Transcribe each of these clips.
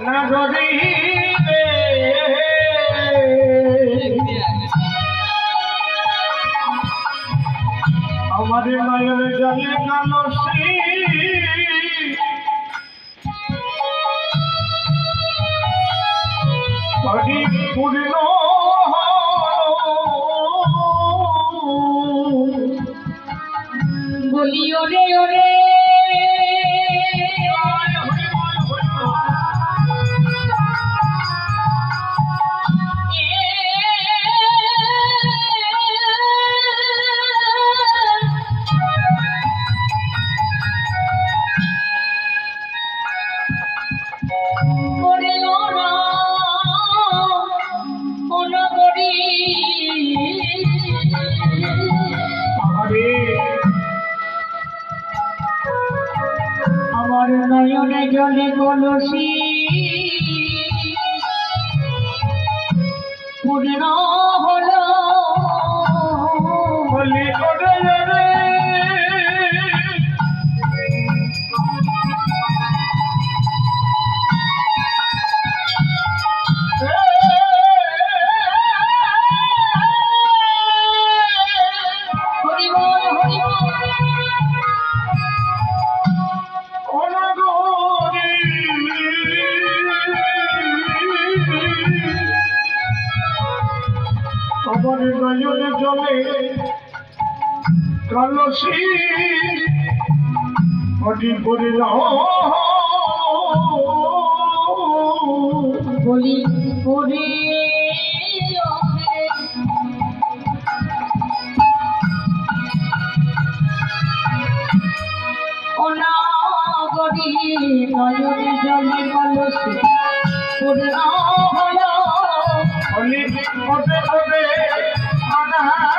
না ধরিবে আমাদের নয়নে জলে কালসি পরিপূর্ণ বলি ওরে ওরে আমার নয়নে জলে কলসি পূর্ণ হলো বলি ওরে রে আমার নয়নে জলে কালসি পরিপূর্ণ বলি ওরে অনাগরি নয়নে জলে কলসি পূর্ণ হলো বলি ওরে ওরে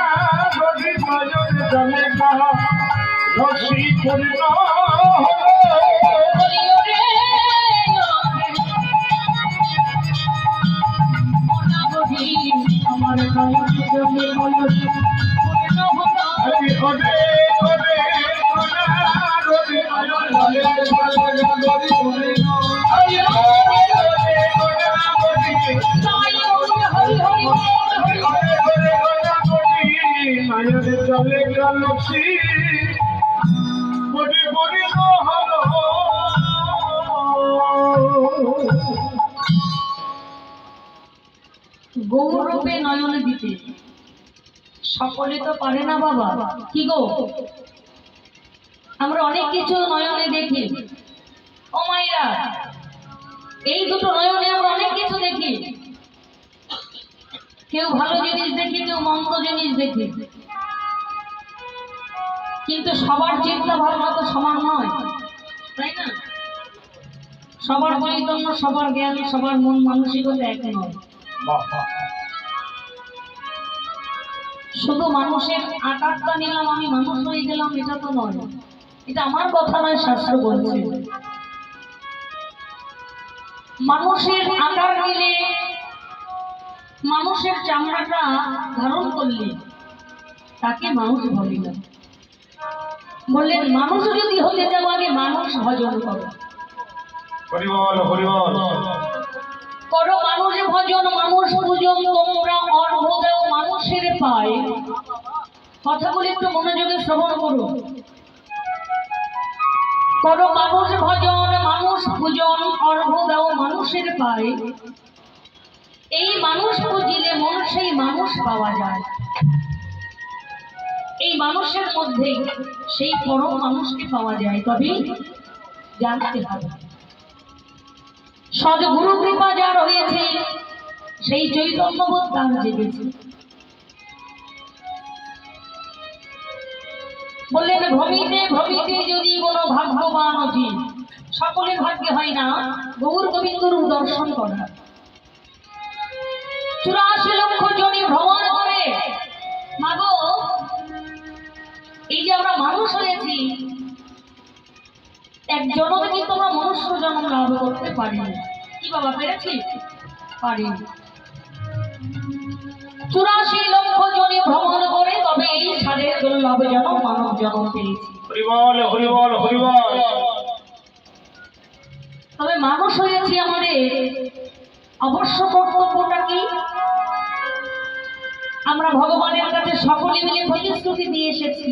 অনাগরি নয়নে জলে কালসি পূর্ণ বলি ওরে অনাগরি আমার নয়নে জলে কলসি পূর্ণ হলো ওরে ওরে অনাগরি নয়নে জলে কালসি পূর্ণ নয়নে জলে কালসি পরিপূর্ণ হলো গৌরূপে নয়নে দিতে সকলে তো পারে না বাবা। কি গো, আমরা অনেক কিছু নয়নে দেখি ও মায়েরা, এই দুটো নয়নে আমরা অনেক কিছু দেখি। কেউ ভালো জিনিস দেখি, কেউ মন্দ জিনিস দেখি, কিন্তু সবার চিন্তা ভাবনা তো সমান নয়, তাই না? সবার চৈতন্য, সবার জ্ঞান, সবার মন মানসিকতা এক নয়। শুধু মানুষের আকারটা নিলাম, আমি মানুষ হয়ে গেলাম, এটা তো নয়। এটা আমার কথা নয়, শাস্ত্র বলছে মানুষের আকার নিলে, মানুষের চামড়াটা ধারণ করলে তাকে মানুষ বলে না। বললেন মানুষ যদি হতে চাও আগে মানুষ ভজন করো। হরিবল হরিবল করো মানুষ ভজন, মানুষ পূজন, তোমরা অর্ঘ দাও মানুষের পায়ে। কথাগুলো একটু মনোযোগে শ্রবণ করো। করো মানুষ ভজন, মানুষ পূজন, অর্ঘ দাও মানুষের পায়ে। এই মানুষ পুজিলে মন সেই মানুষ পাওয়া যায়। এই মানুষের মধ্যে সেই পরম মানুষকে পাওয়া যায়, তবে জানতে হবে সদ্গুরু কৃপা যার হয়েছে, সেই চৈতন্যবোধ তার জেগেছে। বললেন ভ্রমিতে ভ্রমিতে যদি কোনো ভাগ্যবান অতি, সকলের ভাগ্যে হয় না গৌর গোবিন্দর দর্শন করা। 84 লক্ষ জনি ভ্রমণ করে। মাগো, এই যে আমরা মানুষ হয়েছি, এক জন্মে কিন্তু আমরা মনুষ্য জন্ম লাভ করতে পারিনি। কি বাবা, পেরেছি? পারিনি। 84 লক্ষ জনি ভ্রমণ করে, তবে এই সারের দুর্লভ জন্ম মানব জন্ম পেয়েছি। হরিবল হরিবল হরিবল। তবে মানুষ হয়েছি আমাদের অবশ্য কর্তব্যটা কি? আমরা ভগবানের কাছে সকলে মিলে প্রতিশ্রুতি দিয়ে এসেছি,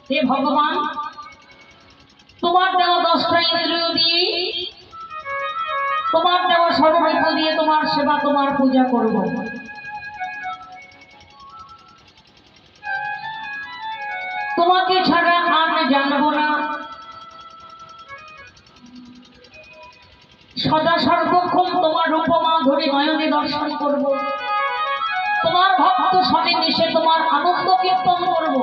হে ভগবান, তোমার দেওয়া 10টা ইন্দ্রিয় দিয়ে, তোমার দেওয়া সর্বরূপ দিয়ে তোমার সেবা, তোমার পূজা করব। তোমাকে ছাড়া আর জানবো না, সদা সর্বক্ষণ তোমার রূপমা ধরে নয়নে দর্শন করব, তোমার ভক্ত সন্নিবেশে তোমার আনন্দ কীর্তন করব।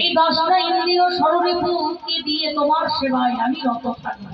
এই 10টা ইন্দ্রিয় সর্বরূপকে দিয়ে তোমার সেবায় আমি রত থাকব।